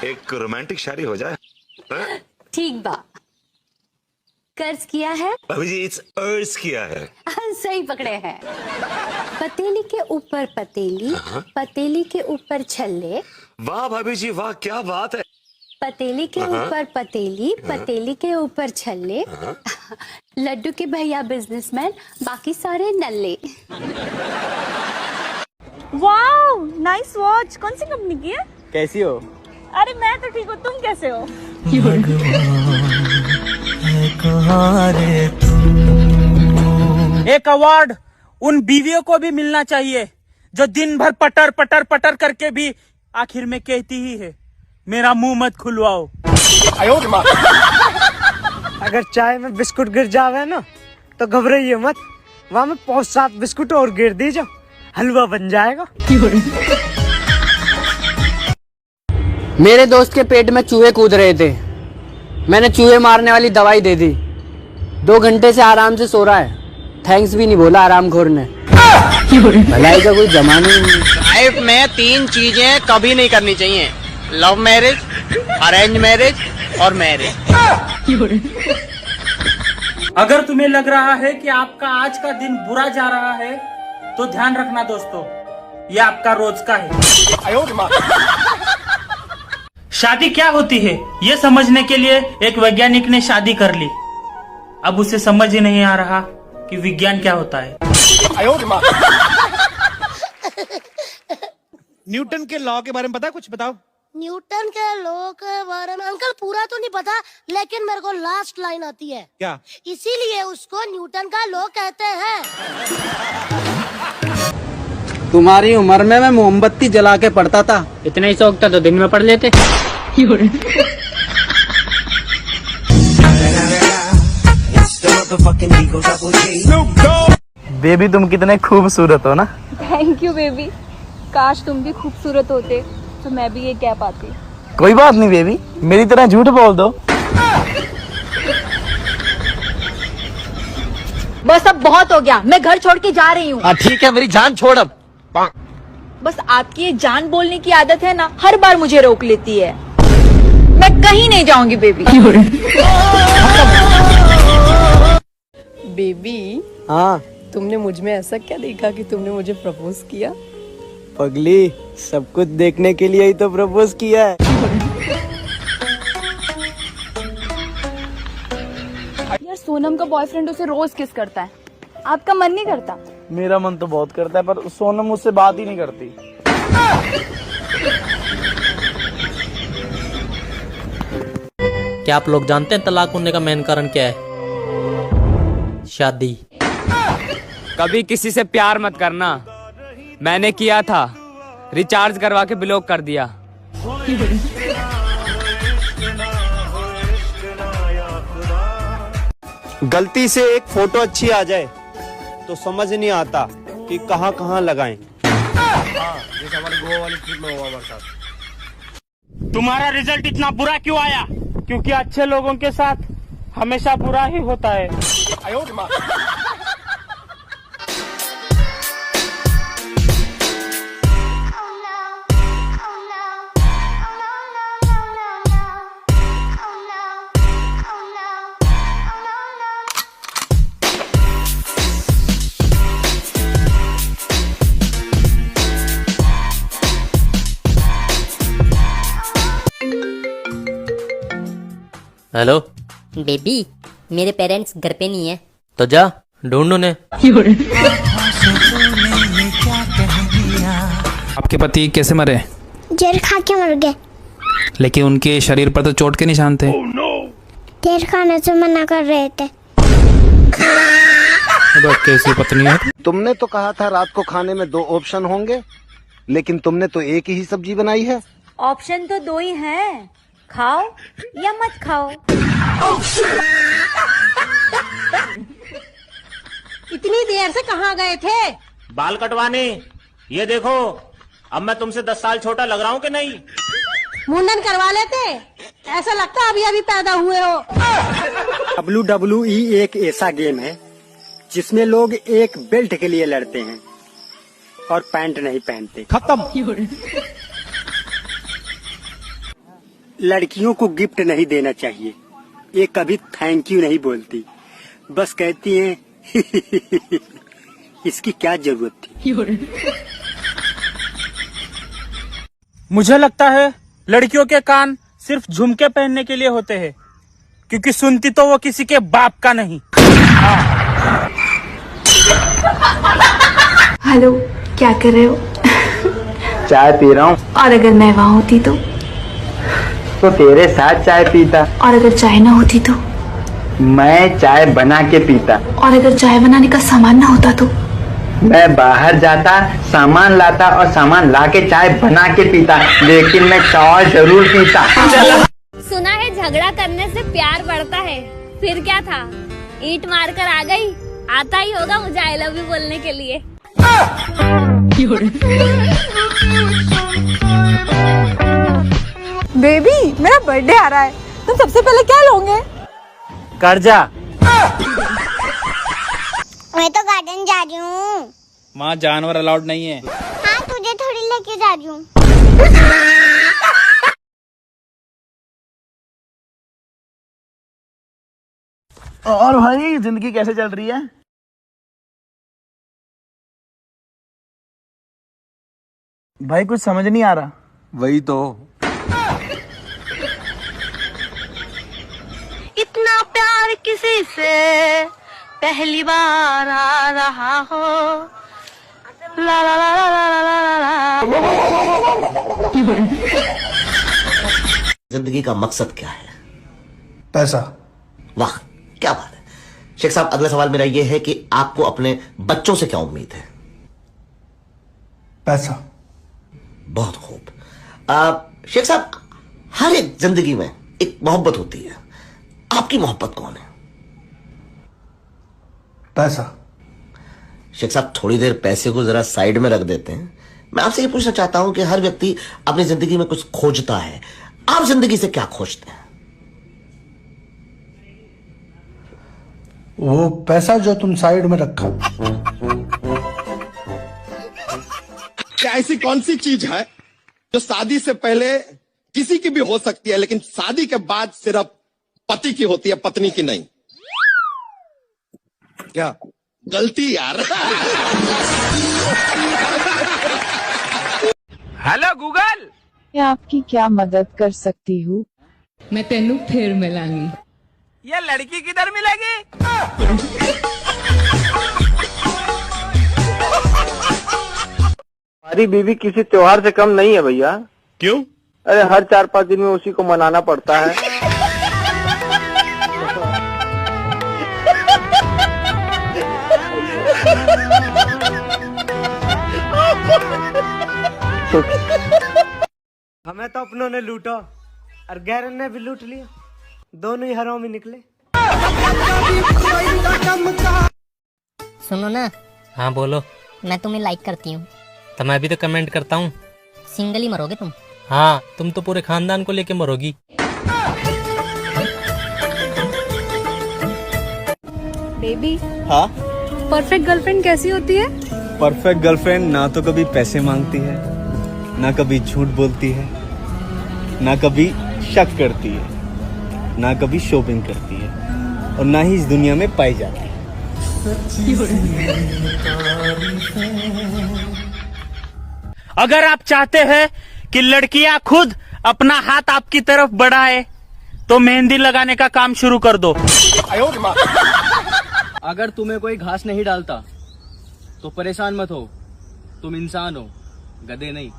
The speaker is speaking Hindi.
एक रोमांटिक शादी हो जाए। ठीक बा। कर्ज किया है भाभी जी, इट्स अर्ज किया है। सही पकड़े हैं। पतेली के ऊपर पतेली, पतेली के ऊपर छल्ले। वाह भाभी जी वाह, क्या बात है। पतेली के ऊपर पतेली, पतेली के ऊपर छल्ले। लड्डू के भैया बिजनेसमैन, बाकी सारे नल्ले। Wow, nice watch. कौन सी कंपनी की है? कैसी हो? अरे मैं तो ठीक हूँ, तुम कैसे हो? एक अवार्ड उन बीवियों को भी मिलना चाहिए जो दिन भर पटर पटर पटर करके भी आखिर में कहती ही है, मेरा मुंह मत खुलवाओ। अगर चाय में बिस्कुट गिर जावे ना तो घबराइए मत, वहाँ में 5-7 बिस्कुट और गिर दीजिए, हलवा बन जाएगा। मेरे दोस्त के पेट में चूहे कूद रहे थे, मैंने चूहे मारने वाली दवाई दे दी। 2 घंटे से आराम से सो रहा है, थैंक्स भी नहीं बोला आरामखोर ने। भलाई का कोई जमाना नहीं। लाइफ में 3 चीजें कभी नहीं करनी चाहिए, लव मैरिज, अरेंज मैरिज और मैरिज। अगर तुम्हें लग रहा है कि आपका आज का दिन बुरा जा रहा है तो ध्यान रखना दोस्तों, ये आपका रोज का है। शादी क्या होती है ये समझने के लिए एक वैज्ञानिक ने शादी कर ली। अब उसे समझ ही नहीं आ रहा कि विज्ञान क्या होता है। न्यूटन के लॉ के बारे में पता है? कुछ बताओ। न्यूटन के लॉ के बारे में अंकल पूरा तो नहीं पता, लेकिन मेरे को लास्ट लाइन आती है। क्या? इसीलिए उसको न्यूटन का लॉ कहते हैं। तुम्हारी उम्र में मैं मोमबत्ती जला के पढ़ता था, इतना ही शौक था तो दिन में पढ़ लेते। बेबी तुम कितने खूबसूरत हो ना। Thank you baby. काश तुम भी खूबसूरत होते तो मैं भी ये कह पाती। कोई बात नहीं बेबी, मेरी तरह झूठ बोल दो। बस अब बहुत हो गया, मैं घर छोड़ के जा रही हूँ। ठीक है, मेरी जान छोड़ अब। बस आपकी ये जान बोलने की आदत है ना, हर बार मुझे रोक लेती है। मैं कहीं नहीं जाऊंगी बेबी। बेबी, हाँ तुमने मुझ में ऐसा क्या देखा कि तुमने मुझे प्रपोज किया? पगली, सब कुछ देखने के लिए ही तो प्रपोज किया है। यार सोनम का बॉयफ्रेंड उसे रोज किस करता है, आपका मन नहीं करता? मेरा मन तो बहुत करता है, पर सोनम मुझसे बात ही नहीं करती। क्या आप लोग जानते हैं तलाक होने का मेन कारण क्या है? शादी। कभी किसी से प्यार मत करना, मैंने किया था, रिचार्ज करवा के ब्लॉक कर दिया। गलती से एक फोटो अच्छी आ जाए तो समझ नहीं आता कि कहाँ कहाँ लगाएं। जैसे हमारे गोवा वाली ट्रिप में हुआ हमारे साथ। तुम्हारा रिजल्ट इतना बुरा क्यों आया? क्योंकि अच्छे लोगों के साथ हमेशा बुरा ही होता है। हेलो बेबी, मेरे पेरेंट्स घर पे नहीं है। तो जा ढूंढ उन्हें। आपके पति कैसे मरे? जहर खा के मर गए। लेकिन उनके शरीर पर तो चोट के निशान थे। जहर खाने से मना कर रहे थे। कैसी पत्नी है? तुमने तो कहा था रात को खाने में 2 ऑप्शन होंगे, लेकिन तुमने तो एक ही सब्जी बनाई है। ऑप्शन तो 2 ही हैं, खाओ या मत खाओ। इतनी देर से कहाँ गए थे? बाल कटवाने। ये देखो, अब मैं तुमसे 10 साल छोटा लग रहा हूँ कि नहीं? मुंडन करवा लेते, ऐसा लगता अभी अभी पैदा हुए हो। WWE एक ऐसा गेम है जिसमें लोग एक बेल्ट के लिए लड़ते हैं और पैंट नहीं पहनते। खत्म। लड़कियों को गिफ्ट नहीं देना चाहिए। ये कभी थैंक यू नहीं बोलती, बस कहती हैं इसकी क्या जरूरत थी। मुझे लगता है लड़कियों के कान सिर्फ झुमके पहनने के लिए होते हैं, क्योंकि सुनती तो वो किसी के बाप का नहीं। हेलो, क्या कर रहे हो? चाय पी रहा हूँ। और अगर मैं वहाँ होती तो तेरे साथ चाय पीता। और अगर चाय ना होती तो मैं चाय बना के पीता। और अगर चाय बनाने का सामान ना होता तो मैं बाहर जाता, सामान लाता और सामान ला के चाय बना के पीता, लेकिन मैं चाय जरूर पीता। सुना है झगड़ा करने से प्यार बढ़ता है, फिर क्या था, ईंट मार कर आ गई। आता ही होगा मुझे आई लव यू बोलने के लिए। बेबी, मेरा बर्थडे आ रहा है, तुम सबसे पहले क्या लोगे? कर्जा। मैं तो गार्डन जा रही हूँ। वहाँ जानवर अलाउड नहीं है। हाँ, तुझे थोड़ी लेके जा रही हूँ। और भाई जिंदगी कैसे चल रही है? भाई कुछ समझ नहीं आ रहा। वही तो। इतना प्यार किसी से पहली बार आ रहा हो। ला ला ला ला ला ला ला। जिंदगी का मकसद क्या है? पैसा। वाह, क्या बात है शेख साहब। अगला सवाल मेरा यह है कि आपको अपने बच्चों से क्या उम्मीद है? पैसा। बहुत खूब। शेख साहब, हर एक जिंदगी में एक मोहब्बत होती है, आपकी मोहब्बत कौन है? पैसा। शेख साहब, थोड़ी देर पैसे को जरा साइड में रख देते हैं। मैं आपसे ये पूछना चाहता हूं कि हर व्यक्ति अपनी जिंदगी में कुछ खोजता है, आप जिंदगी से क्या खोजते हैं? वो पैसा जो तुम साइड में रखा। क्या ऐसी कौन सी चीज है जो शादी से पहले किसी की भी हो सकती है, लेकिन शादी के बाद सिर्फ पति की होती है, पत्नी की नहीं? क्या गलती यार। हेलो गूगल, मैं आपकी क्या मदद कर सकती हूँ? मैं तेनू फिर मिलांगी। ये लड़की किधर मिलेगी? हमारी बीवी किसी त्योहार से कम नहीं है भैया। क्यों? अरे हर 4-5 दिन में उसी को मनाना पड़ता है। हमें तो अपनों ने लूटा और गैरन ने भी लूट लिया, दोनों ही हरामी निकले। सुनो ना। हाँ बोलो। मैं तुम्हें लाइक करती हूँ। तो मैं भी तो कमेंट करता हूँ। सिंगल ही मरोगे तुम? हाँ, तुम तो पूरे खानदान को लेके मरोगी। बेबी, हाँ, परफेक्ट गर्लफ्रेंड कैसी होती है? परफेक्ट गर्लफ्रेंड ना तो कभी पैसे मांगती है, ना कभी झूठ बोलती है, ना कभी शक करती है, ना कभी शॉपिंग करती है, और ना ही इस दुनिया में पाई जाती है। अगर आप चाहते हैं कि लड़कियां खुद अपना हाथ आपकी तरफ बढ़ाए, तो मेहंदी लगाने का काम शुरू कर दो। अगर तुम्हें कोई घास नहीं डालता तो परेशान मत हो, तुम इंसान हो, गधे नहीं।